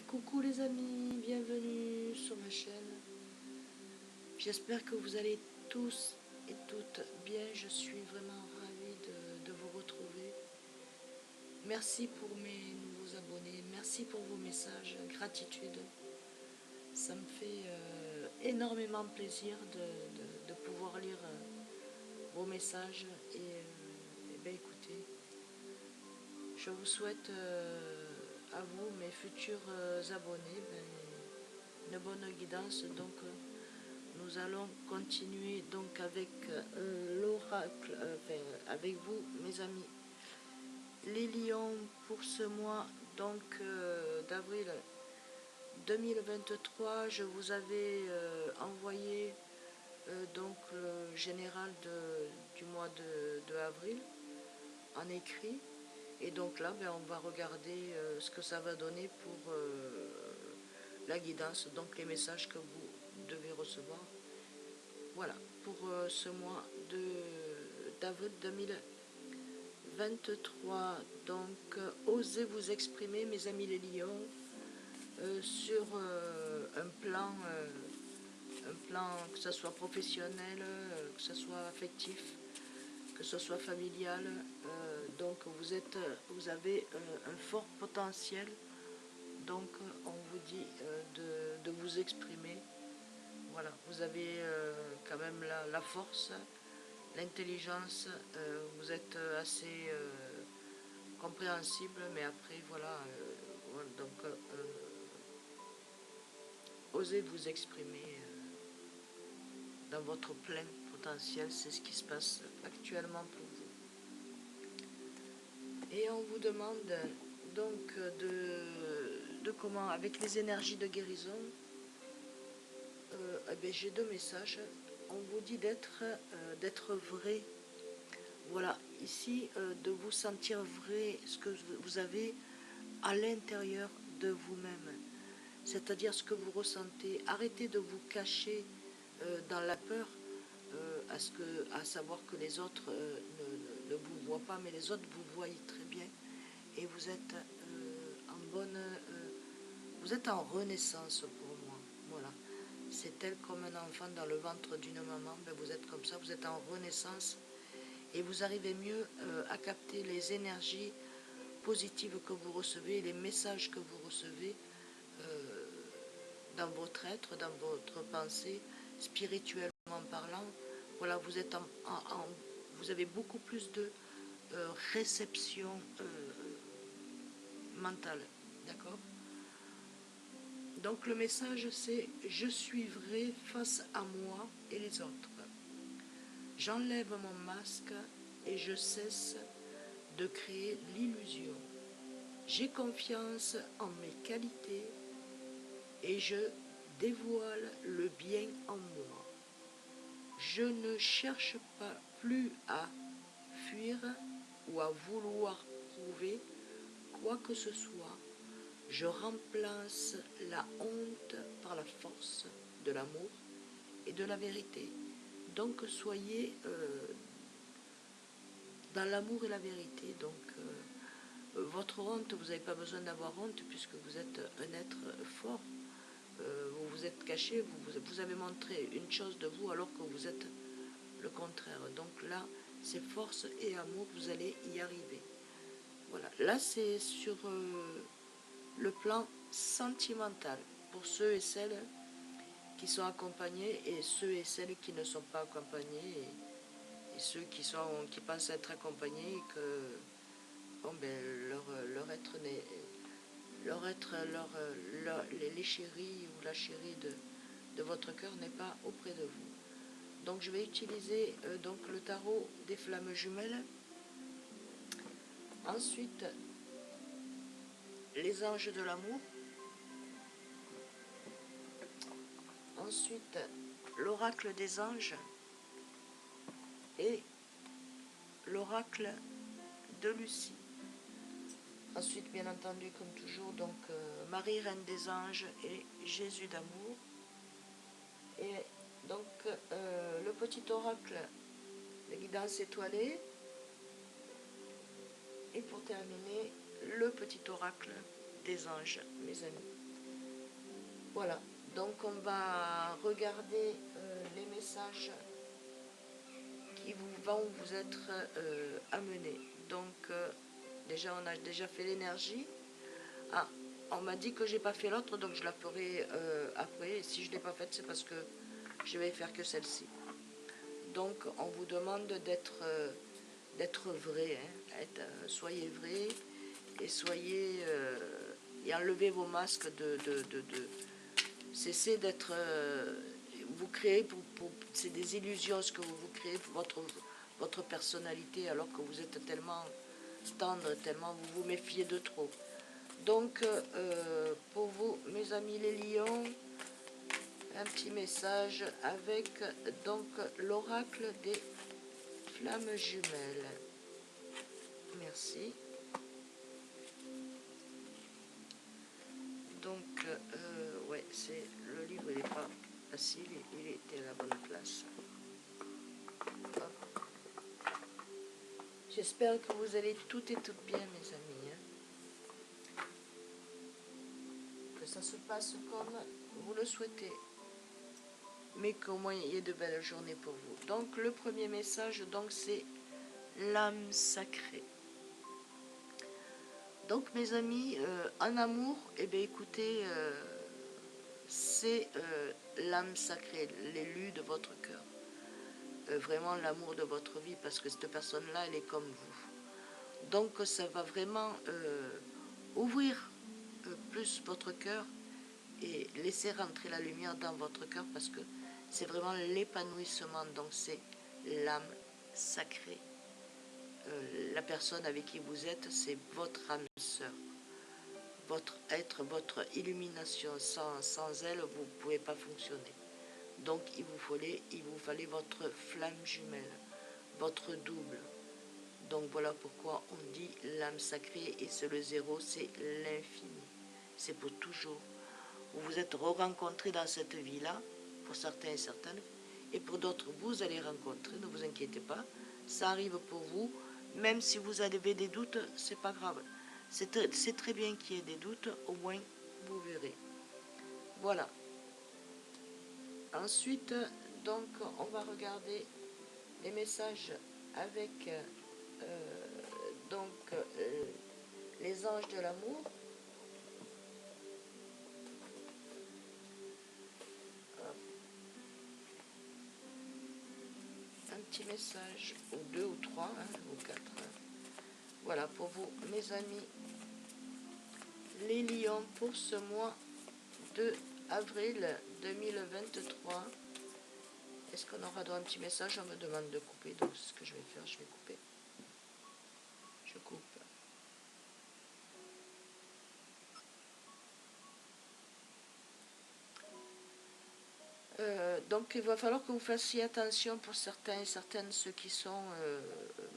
Coucou les amis, bienvenue sur ma chaîne. J'espère que vous allez tous et toutes bien. Je suis vraiment ravie de vous retrouver. Merci pour mes nouveaux abonnés, merci pour vos messages, gratitude. Ça me fait énormément plaisir de pouvoir lire vos messages. Et ben écoutez, je vous souhaite à vous, mes futurs abonnés, une bonne guidance. Donc nous allons continuer donc avec l'oracle, avec vous mes amis. Les lions pour ce mois donc d'avril 2023, je vous avais envoyé donc le général du mois de avril en écrit. Et donc là, ben, on va regarder ce que ça va donner pour la guidance, donc les messages que vous devez recevoir. Voilà, pour ce mois d'avril 2023. Donc, osez vous exprimer, mes amis les lions, sur un plan, que ce soit professionnel, que ce soit affectif, que ce soit familial. Donc, vous avez un fort potentiel. Donc, on vous dit de vous exprimer. Voilà, vous avez quand même la force, l'intelligence, vous êtes assez compréhensible, mais après, voilà, donc osez vous exprimer dans votre plein potentiel, c'est ce qui se passe actuellement pour vous. Et on vous demande donc de comment, avec les énergies de guérison, ben, j'ai deux messages. On vous dit d'être vrai. Voilà, ici, de vous sentir vrai, ce que vous avez à l'intérieur de vous-même. C'est-à-dire ce que vous ressentez. Arrêtez de vous cacher dans la peur, à savoir que les autres ne vous voient pas, mais les autres vous voient très bien. Et vous êtes vous êtes en renaissance pour moi. Voilà. C'est tel comme un enfant dans le ventre d'une maman. Ben vous êtes comme ça, vous êtes en renaissance. Et vous arrivez mieux à capter les énergies positives que vous recevez, les messages que vous recevez dans votre être, dans votre pensée, spirituellement parlant. Voilà, vous avez beaucoup plus de réception mentale, d'accord? Donc le message c'est « Je suis vrai face à moi et les autres. J'enlève mon masque et je cesse de créer l'illusion. J'ai confiance en mes qualités et je dévoile le bien en moi. Je ne cherche pas plus à fuir ou à vouloir prouver quoi que ce soit. Je remplace la honte par la force de l'amour et de la vérité. Donc soyez dans l'amour et la vérité. Donc votre honte, vous n'avez pas besoin d'avoir honte puisque vous êtes un être fort. Vous vous êtes caché, vous avez montré une chose de vous alors que vous êtes le contraire. Donc là, c'est force et amour, vous allez y arriver. Voilà, là c'est sur le plan sentimental pour ceux et celles qui sont accompagnés et ceux et celles qui ne sont pas accompagnés et ceux qui pensent être accompagnés et que bon, ben, les chéris ou la chérie de votre cœur n'est pas auprès de vous. Donc je vais utiliser donc le tarot des flammes jumelles. Ensuite, les anges de l'amour. Ensuite, l'oracle des anges et l'oracle de Lucie. Ensuite, bien entendu, comme toujours, donc Marie, Reine des Anges et Jésus d'amour. Et donc, le petit oracle de guidance étoilée. Et pour terminer, le petit oracle des anges, mes amis. Voilà, donc on va regarder les messages qui vont vous être amenés. Donc déjà on a déjà fait l'énergie. Ah, on m'a dit que j'ai pas fait l'autre, donc je la ferai après. Et si je l'ai pas faite, c'est parce que je vais faire que celle-ci. Donc on vous demande d'être vrai, hein, soyez vrai et soyez et enlevez vos masques cessez d'être vous créez c'est des illusions ce que vous créez pour votre personnalité alors que vous êtes tellement tendre, tellement vous vous méfiez de trop. Donc pour vous mes amis les lions, un petit message avec donc l'oracle des flammes jumelles. Merci. Donc ouais, c'est le livre il n'est pas facile, il était à la bonne place. Hop. J'espère que vous allez toutes et toutes bien mes amis, hein. Que ça se passe comme vous le souhaitez, mais qu'au moins il y ait de belles journées pour vous. Donc le premier message donc c'est l'âme sacrée. Donc mes amis, en amour, eh bien écoutez, c'est l'âme sacrée, l'élu de votre cœur. Vraiment l'amour de votre vie, parce que cette personne-là, elle est comme vous. Donc ça va vraiment ouvrir plus votre cœur et laisser rentrer la lumière dans votre cœur, parce que c'est vraiment l'épanouissement, donc c'est l'âme sacrée. La personne avec qui vous êtes, c'est votre âme sœur, votre être, votre illumination. Sans elle, vous ne pouvez pas fonctionner. Donc il vous fallait votre flamme jumelle, votre double. Donc voilà pourquoi on dit l'âme sacrée, et c'est le zéro, c'est l'infini. C'est pour toujours. Vous vous êtes re-rencontrés dans cette vie-là, pour certains et certaines, et pour d'autres, vous allez rencontrer, ne vous inquiétez pas, ça arrive pour vous. Même si vous avez des doutes, c'est pas grave. C'est très bien qu'il y ait des doutes, au moins vous verrez. Voilà. Ensuite, donc, on va regarder les messages avec donc les anges de l'amour. Un petit message, ou deux ou trois, hein, ou quatre. Voilà pour vous, mes amis, les lions, pour ce mois de avril 2023. Est-ce qu'on aura droit à un petit message? On me demande de couper, donc ce que je vais faire, je vais couper. Je coupe. Donc il va falloir que vous fassiez attention pour certains et certaines, ceux qui sont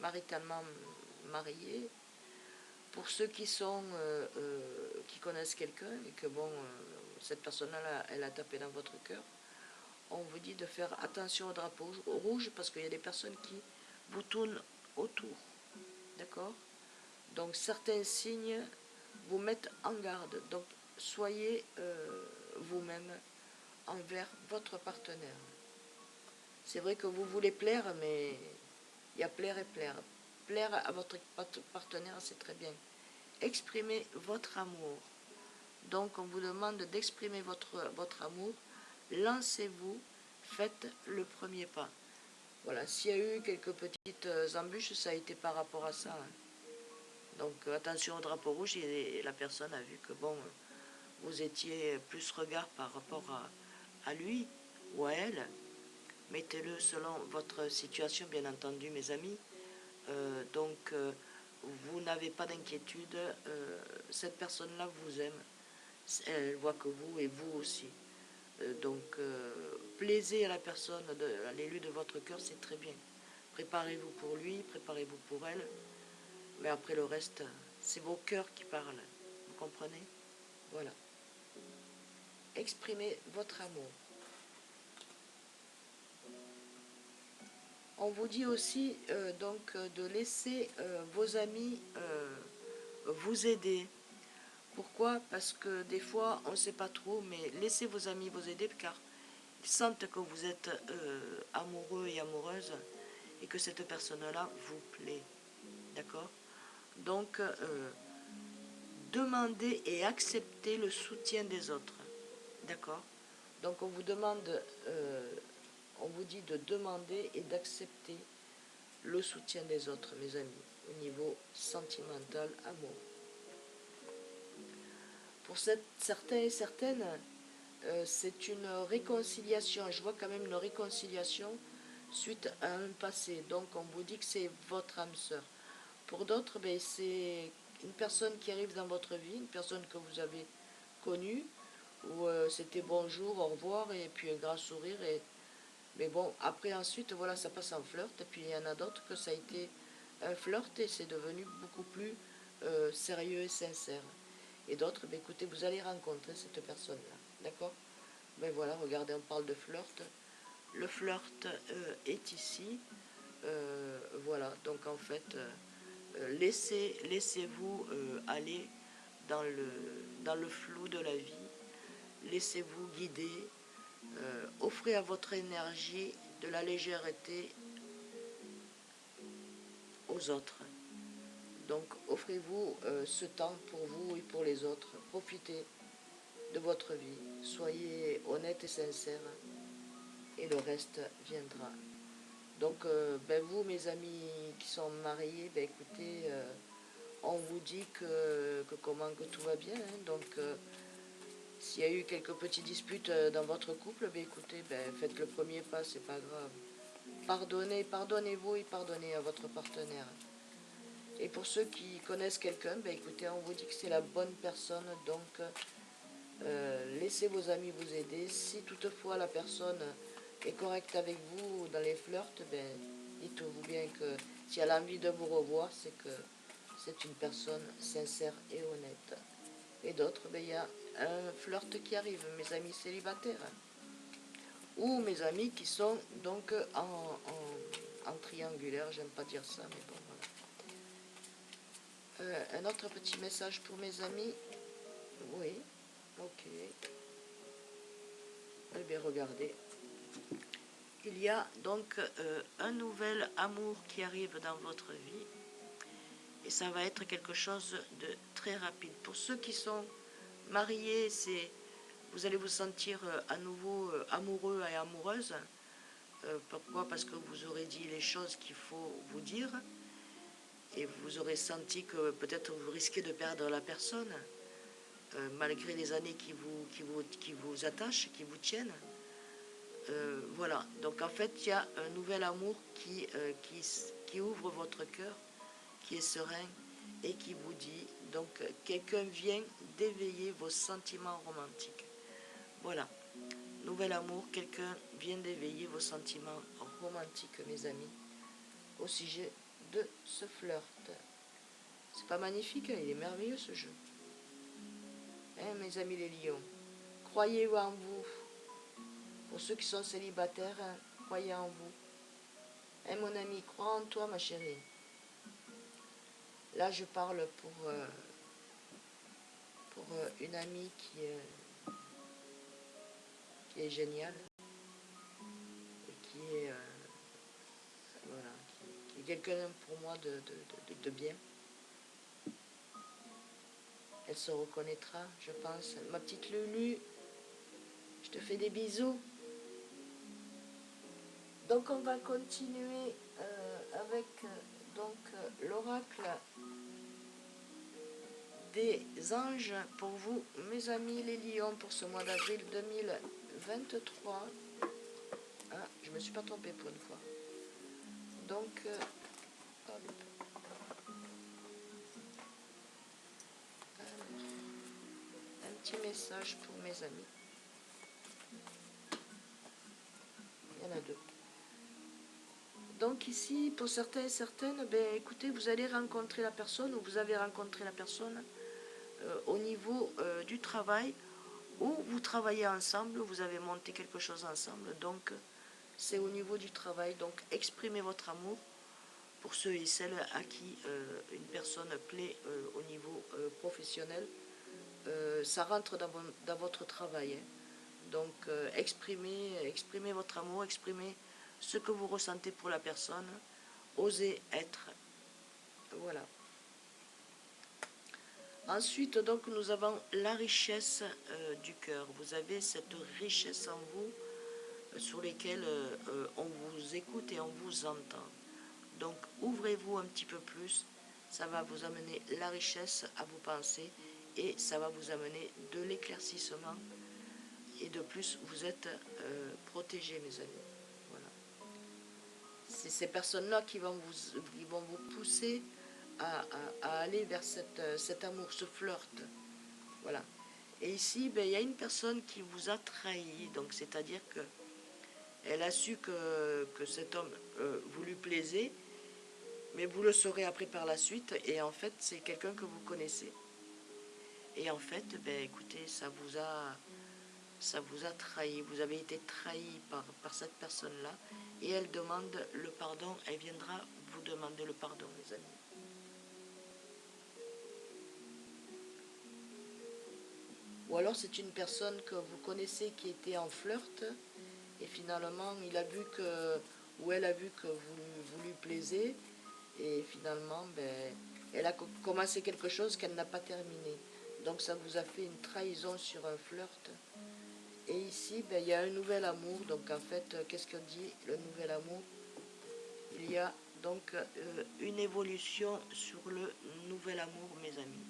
maritalement mariés, pour ceux qui sont qui connaissent quelqu'un et que bon, cette personne-là, elle a tapé dans votre cœur. On vous dit de faire attention au drapeau rouge, parce qu'il y a des personnes qui vous tournent autour. D'accord? Donc certains signes vous mettent en garde. Donc soyez vous-même envers votre partenaire. C'est vrai que vous voulez plaire, mais il y a plaire et plaire. Plaire à votre partenaire, c'est très bien. Exprimez votre amour. Donc on vous demande d'exprimer votre amour. Lancez-vous, faites le premier pas. Voilà, s'il y a eu quelques petites embûches, ça a été par rapport à ça, hein. Donc attention au drapeau rouge, et la personne a vu que bon, vous étiez plus regard par rapport à lui ou à elle. Mettez-le selon votre situation, bien entendu, mes amis. Donc, vous n'avez pas d'inquiétude. Cette personne-là vous aime. Elle voit que vous, et vous aussi. Donc, plaisez à la personne, à l'élu de votre cœur, c'est très bien. Préparez-vous pour lui, préparez-vous pour elle. Mais après le reste, c'est vos cœurs qui parlent. Vous comprenez? Voilà. Exprimez votre amour. On vous dit aussi donc de laisser vos amis vous aider Pourquoi? Parce que des fois, on ne sait pas trop, mais laissez vos amis vous aider, car ils sentent que vous êtes amoureux et amoureuse, et que cette personne-là vous plaît. D'accord? Donc, demandez et acceptez le soutien des autres. D'accord? Donc, on vous demande, on vous dit de demander et d'accepter le soutien des autres, mes amis, au niveau sentimental, amour. Pour certains et certaines, c'est une réconciliation. Je vois quand même une réconciliation suite à un passé. Donc, on vous dit que c'est votre âme sœur. Pour d'autres, ben, c'est une personne qui arrive dans votre vie, une personne que vous avez connue, où c'était bonjour, au revoir, et puis un grand sourire. Mais bon, après, ensuite, voilà, ça passe en flirt. Et puis, il y en a d'autres que ça a été un flirt et c'est devenu beaucoup plus sérieux et sincère. Et d'autres, ben, écoutez, vous allez rencontrer cette personne-là. D'accord? Ben voilà, regardez, on parle de flirt. Le flirt est ici. Voilà, donc en fait, laissez-vous aller dans le flou de la vie. Laissez-vous guider. Offrez à votre énergie de la légèreté aux autres. Donc offrez-vous ce temps pour vous et pour les autres. Profitez de votre vie. Soyez honnête et sincère et le reste viendra. Donc ben vous, mes amis qui sont mariés, ben écoutez, on vous dit que tout va bien. Hein. Donc s'il y a eu quelques petites disputes dans votre couple, ben écoutez, ben faites le premier pas, c'est pas grave. Pardonnez-vous et pardonnez à votre partenaire. Et pour ceux qui connaissent quelqu'un, ben écoutez, on vous dit que c'est la bonne personne, donc laissez vos amis vous aider. Si toutefois la personne est correcte avec vous dans les flirts, ben dites-vous bien que si elle a envie de vous revoir, c'est que c'est une personne sincère et honnête. Et d'autres, ben il y a un flirt qui arrive, mes amis célibataires. Ou mes amis qui sont donc en triangulaire, j'aime pas dire ça, mais bon, voilà. Un autre petit message pour mes amis. Oui, ok. Eh bien, regardez. Il y a donc un nouvel amour qui arrive dans votre vie. Et ça va être quelque chose de très rapide. Pour ceux qui sont mariés, vous allez vous sentir à nouveau amoureux et amoureuse. Pourquoi? Parce que vous aurez dit les choses qu'il faut vous dire. Et vous aurez senti que peut-être vous risquez de perdre la personne, malgré les années qui vous attachent, qui vous tiennent. Voilà, donc en fait, il y a un nouvel amour qui ouvre votre cœur, qui est serein et qui vous dit, donc quelqu'un vient d'éveiller vos sentiments romantiques. Voilà, nouvel amour, quelqu'un vient d'éveiller vos sentiments romantiques, mes amis, au sujet de ce flirt. C'est pas magnifique, hein, il est merveilleux ce jeu. Hein, mes amis les lions, croyez en vous. Pour ceux qui sont célibataires, hein, croyez en vous. Hein, mon ami, crois en toi, ma chérie. Là, je parle pour une amie qui est géniale et qui est, voilà, qui est quelqu'un pour moi de bien. Elle se reconnaîtra, je pense. Ma petite Lulu, je te fais des bisous. Donc on va continuer avec l'oracle des anges pour vous, mes amis les lions, pour ce mois d'avril 2023. Ah, je me suis pas trompée pour une fois. Donc, un petit message pour mes amis. Il y en a deux. Donc ici, pour certains et certaines, ben, écoutez, vous allez rencontrer la personne ou vous avez rencontré la personne au niveau du travail où vous travaillez ensemble, vous avez monté quelque chose ensemble, donc c'est au niveau du travail. Donc exprimez votre amour pour ceux et celles à qui une personne plaît au niveau professionnel. ça rentre dans votre travail. Hein. Donc exprimez votre amour, exprimez ce que vous ressentez pour la personne, osez être. Voilà. Ensuite, donc, nous avons la richesse du cœur. Vous avez cette richesse en vous sur lesquelles on vous écoute et on vous entend. Donc, ouvrez-vous un petit peu plus. Ça va vous amener la richesse à vos pensées et ça va vous amener de l'éclaircissement. Et de plus, vous êtes protégés, mes amis. Voilà. C'est ces personnes-là qui vont vous pousser à aller vers cet amour, ce flirt. Voilà. Et ici, ben, il y a une personne qui vous a trahi, donc c'est-à-dire que elle a su que cet homme vous lui plaisait, mais vous le saurez après par la suite, et en fait, c'est quelqu'un que vous connaissez. Et en fait, ben, écoutez, ça vous a trahi, vous avez été trahi par cette personne-là, et elle demande le pardon, elle viendra vous demander le pardon, les amis. Ou alors c'est une personne que vous connaissez qui était en flirt, et finalement il a vu que, ou elle a vu que vous lui plaisez, et finalement ben, elle a commencé quelque chose qu'elle n'a pas terminé. Donc ça vous a fait une trahison sur un flirt. Et ici, ben, il y a un nouvel amour. Donc en fait, qu'est-ce qu'on dit, le nouvel amour? Il y a donc une évolution sur le nouvel amour, mes amis.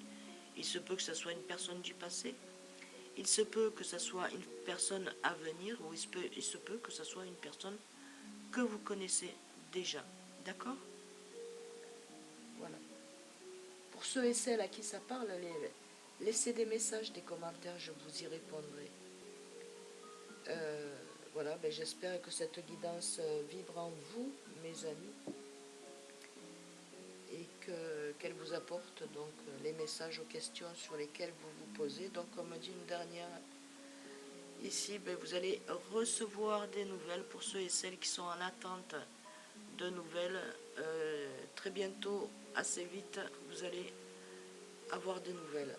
Il se peut que ce soit une personne du passé, il se peut que ce soit une personne à venir, ou il se peut que ce soit une personne que vous connaissez déjà. D'accord? Voilà. Pour ceux et celles à qui ça parle, laissez des messages, des commentaires, je vous y répondrai. Voilà, ben j'espère que cette guidance vibre en vous, mes amis, et qu'elle vous apporte donc les messages aux questions sur lesquelles vous vous posez. Donc, comme dit une dernière, ici, ben, vous allez recevoir des nouvelles pour ceux et celles qui sont en attente de nouvelles. Très bientôt, assez vite, vous allez avoir des nouvelles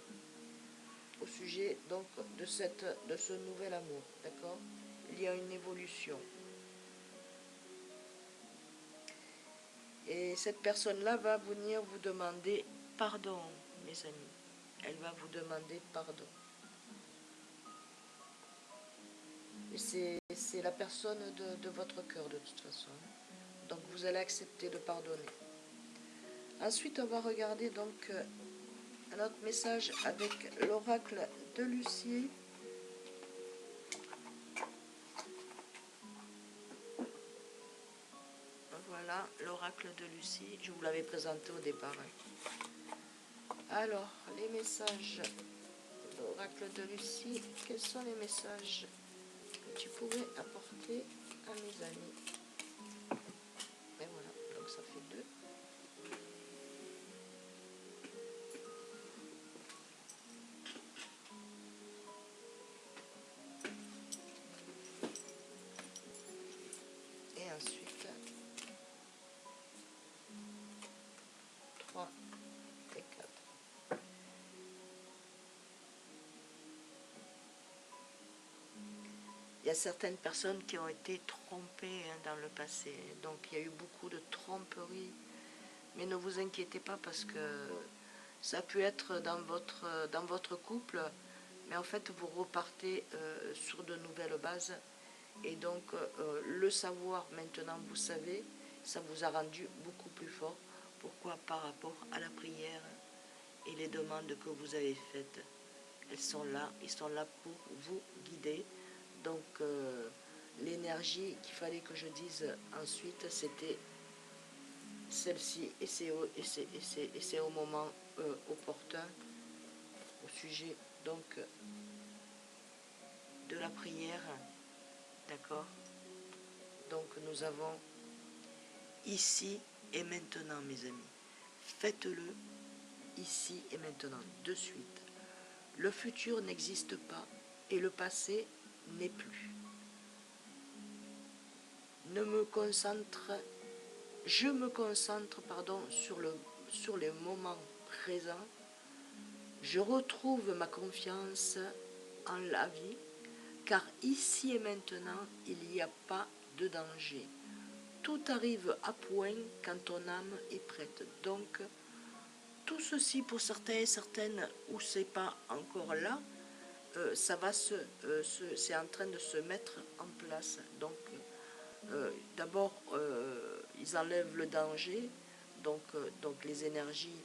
au sujet donc de ce nouvel amour, d'accord? Il y a une évolution. Et cette personne-là va venir vous demander pardon, mes amis. Elle va vous demander pardon. Et c'est la personne de votre cœur de toute façon. Donc vous allez accepter de pardonner. Ensuite, on va regarder donc un autre message avec l'oracle de Lucie. Voilà, l'oracle de Lucie. Je vous l'avais présenté au départ. Alors, les messages de l'oracle de Lucie. Quels sont les messages que tu pourrais apporter à mes amis? Et voilà, donc ça fait 2. Et ensuite 3 et 4. Il y a certaines personnes qui ont été trompées dans le passé. Donc il y a eu beaucoup de tromperies. Mais ne vous inquiétez pas parce que ça peut être dans votre couple. Mais en fait, vous repartez sur de nouvelles bases. Et donc, le savoir maintenant, vous savez, ça vous a rendu beaucoup plus fort. Pourquoi? Par rapport à la prière et les demandes que vous avez faites. Elles sont là, ils sont là pour vous guider. Donc, l'énergie qu'il fallait que je dise ensuite, c'était celle-ci. Et c'est au moment opportun, au sujet donc de la prière. D'accord? Donc, nous avons ici et maintenant, mes amis. Faites-le ici et maintenant, de suite. Le futur n'existe pas et le passé n'est plus. Je me concentre sur les moments présents Je retrouve ma confiance en la vie, car ici et maintenant, il n'y a pas de danger. Tout arrive à point quand ton âme est prête. Donc, tout ceci pour certains et certaines où c'est pas encore là, ça va c'est en train de se mettre en place. Donc, d'abord, ils enlèvent le danger, donc les énergies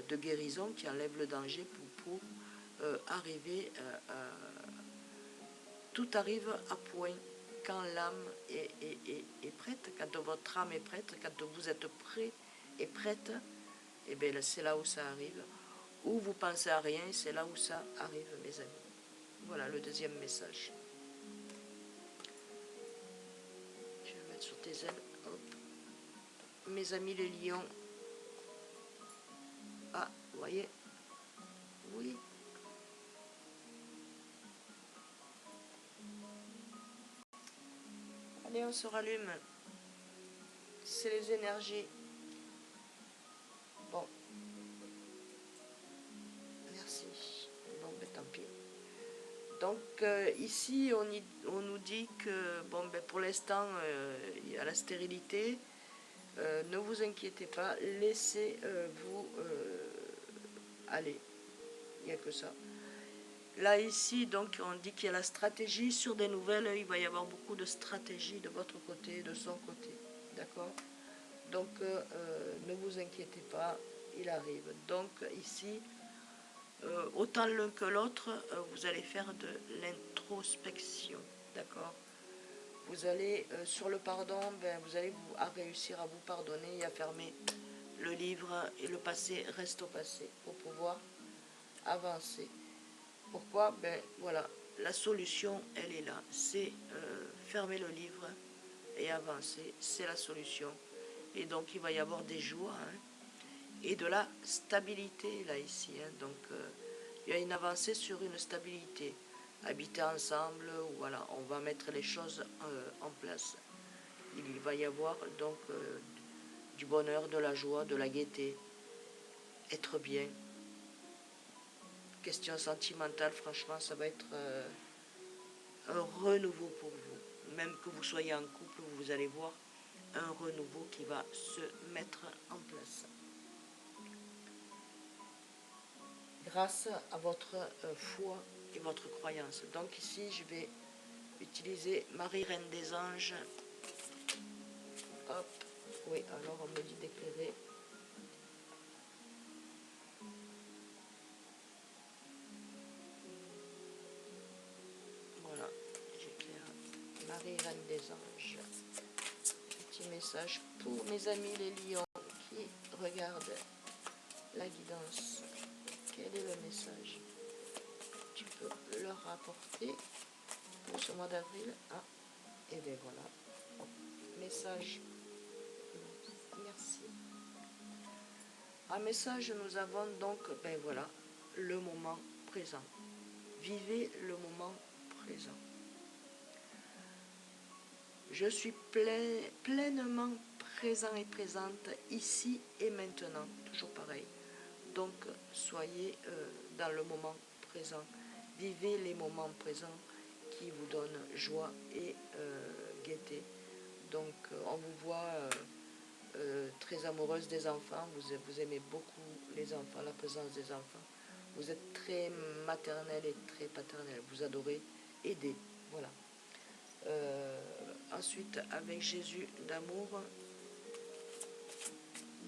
de guérison qui enlèvent le danger pour arriver tout arrive à point quand l'âme est prête, quand votre âme est prête, quand vous êtes prêt et prête, et bien c'est là où ça arrive. Où vous pensez à rien, c'est là où ça arrive, mes amis. Voilà le deuxième message. Je vais mettre sur tes ailes. Hop. Mes amis les lions. Ah, vous voyez? Oui. Allez, on se rallume. C'est les énergies. Bon. Merci. Bon, ben tant pis. Donc ici, on nous dit que bon, ben, pour l'instant, il y a la stérilité. Ne vous inquiétez pas, laissez-vous aller. Il n'y a que ça. Là, ici, donc, on dit qu'il y a la stratégie sur des nouvelles. Il va y avoir beaucoup de stratégie de votre côté, de son côté. D'accord? Donc, ne vous inquiétez pas, il arrive. Donc, ici, autant l'un que l'autre, vous allez faire de l'introspection. D'accord? Vous allez, sur le pardon, ben, vous allez à réussir à vous pardonner et à fermer le livre, et le passé reste au passé pour pouvoir avancer. Pourquoi? Ben voilà, la solution, elle est là. C'est fermer le livre et avancer. C'est la solution. Et donc, il va y avoir des joies et de la stabilité, là, ici. Donc, il y a une avancée sur une stabilité. Habiter ensemble, voilà, on va mettre les choses en place. Il va y avoir donc du bonheur, de la joie, de la gaieté, être bien. Question sentimentale, franchement, ça va être un renouveau pour vous. Même que vous soyez en couple, vous allez voir un renouveau qui va se mettre en place. Grâce à votre foi et votre croyance. Donc ici, je vais utiliser Marie, Reine des Anges. Hop. Oui, alors on me dit d'éclairer. Voilà, j'éclaire. Marie, Reine des Anges. Petit message pour mes amis les lions qui regardent la guidance. Quel est le message tu peux leur rapporter pour ce mois d'avril? Ah, et bien voilà. Message. Merci. Un message, nous avons donc, ben voilà, le moment présent. Vivez le moment présent. Je suis pleinement présent et présente ici et maintenant. Toujours pareil. Donc, soyez dans le moment présent. Vivez les moments présents qui vous donnent joie et gaieté. Donc, on vous voit très amoureuse des enfants. Vous aimez beaucoup les enfants, la présence des enfants. Vous êtes très maternelle et très paternelle. Vous adorez aider. Voilà. Ensuite, avec Jésus d'amour,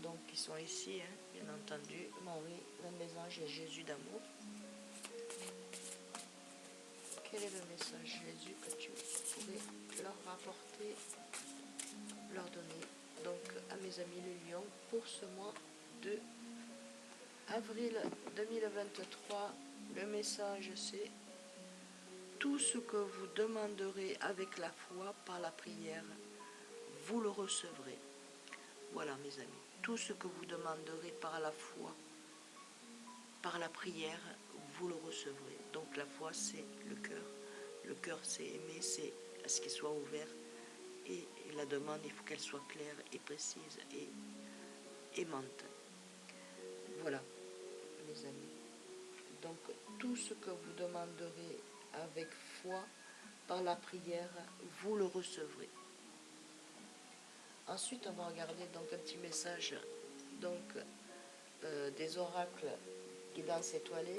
donc ils sont ici, bien entendu, Marie, Reine des Anges et Jésus d'amour. Quel est le message, Jésus, que tu pourrais leur rapporter, leur donner, donc à mes amis les lions, pour ce mois de avril 2023? Le message, c'est: tout ce que vous demanderez avec la foi par la prière, vous le recevrez. Voilà, mes amis, tout ce que vous demanderez par la foi, par la prière, vous le recevrez. Donc la foi, c'est le cœur. Le cœur, c'est aimer, c'est à ce qu'il soit ouvert. Et la demande, il faut qu'elle soit claire et précise et aimante. Voilà, mes amis. Donc tout ce que vous demanderez avec foi par la prière, vous le recevrez. Ensuite, on va regarder donc un petit message donc, des oracles guidance étoilée.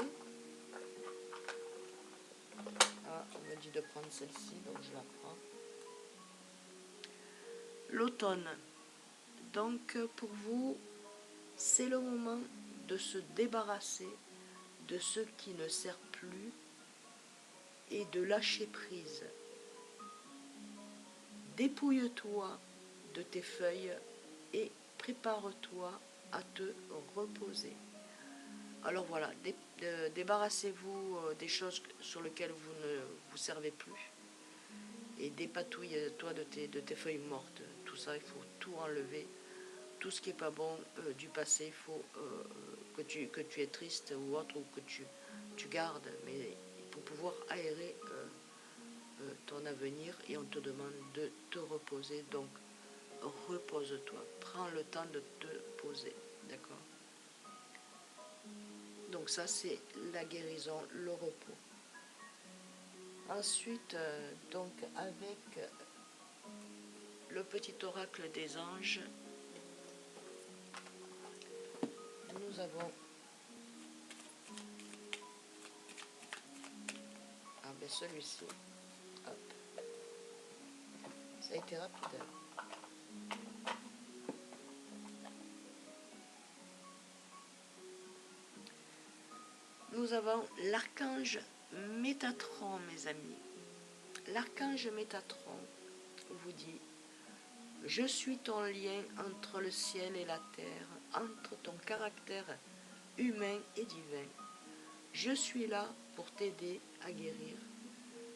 Ah, on me dit de prendre celle-ci, donc je la prends. L'automne. Donc pour vous, c'est le moment de se débarrasser de ce qui ne sert plus et de lâcher prise. Dépouille-toi de tes feuilles et prépare-toi à te reposer. Alors voilà, débarrassez-vous des choses sur lesquelles vous ne vous servez plus et dépatouille-toi de tes feuilles mortes. Tout ça, il faut tout enlever. Tout ce qui n'est pas bon du passé, il faut que tu es triste ou autre, ou que tu gardes, mais pour pouvoir aérer ton avenir, et on te demande de te reposer. Donc, repose-toi. Prends le temps de te poser. D'accord? Donc ça, c'est la guérison, le repos. Ensuite, donc avec le petit oracle des anges, nous avons... Ah ben celui-ci, hop, ça a été rapide. Nous avons l'archange Métatron, mes amis. L'archange Métatron vous dit: je suis ton lien entre le ciel et la terre, entre ton caractère humain et divin. Je suis là pour t'aider à guérir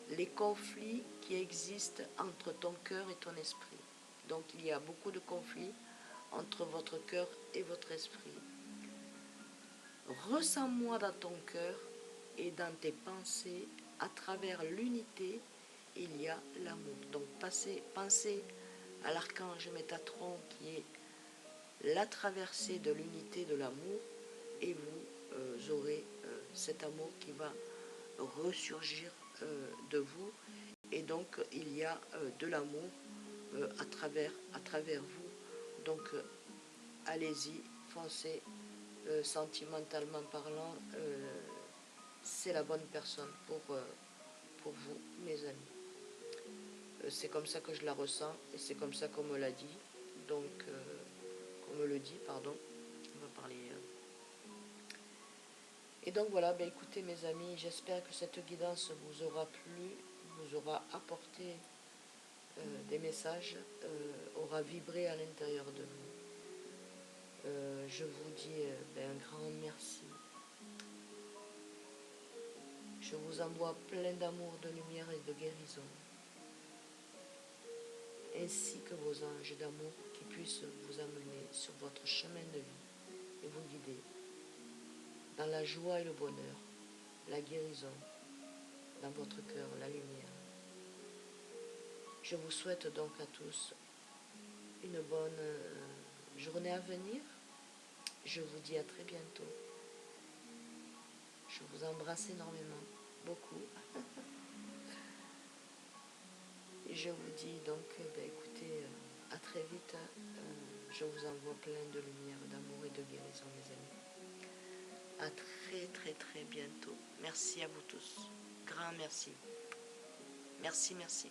les conflits qui existent entre ton cœur et ton esprit. Donc il y a beaucoup de conflits entre votre cœur et votre esprit. Ressens-moi dans ton cœur et dans tes pensées. À travers l'unité, il y a l'amour. Donc pensez à l'archange Métatron qui est la traversée de l'unité de l'amour, et vous aurez cet amour qui va ressurgir de vous, et donc il y a de l'amour à travers vous. Donc allez-y, foncez, sentimentalement parlant, c'est la bonne personne pour vous, mes amis. C'est comme ça que je la ressens, et c'est comme ça qu'on me l'a dit. Donc, qu'on me le dit, pardon. On va parler. Et donc voilà, ben écoutez mes amis, j'espère que cette guidance vous aura plu, vous aura apporté des messages, aura vibré à l'intérieur de vous. Je vous dis ben, un grand merci. Je vous envoie plein d'amour, de lumière et de guérison, ainsi que vos anges d'amour qui puissent vous amener sur votre chemin de vie et vous guider dans la joie et le bonheur, la guérison, dans votre cœur, la lumière. Je vous souhaite donc à tous une bonne journée à venir. Je vous dis à très bientôt. Je vous embrasse énormément, beaucoup. Et je vous dis donc, ben écoutez, à très vite. Je vous envoie plein de lumière, d'amour et de guérison, mes amis. À très très très bientôt. Merci à vous tous. Grand merci. Merci, merci.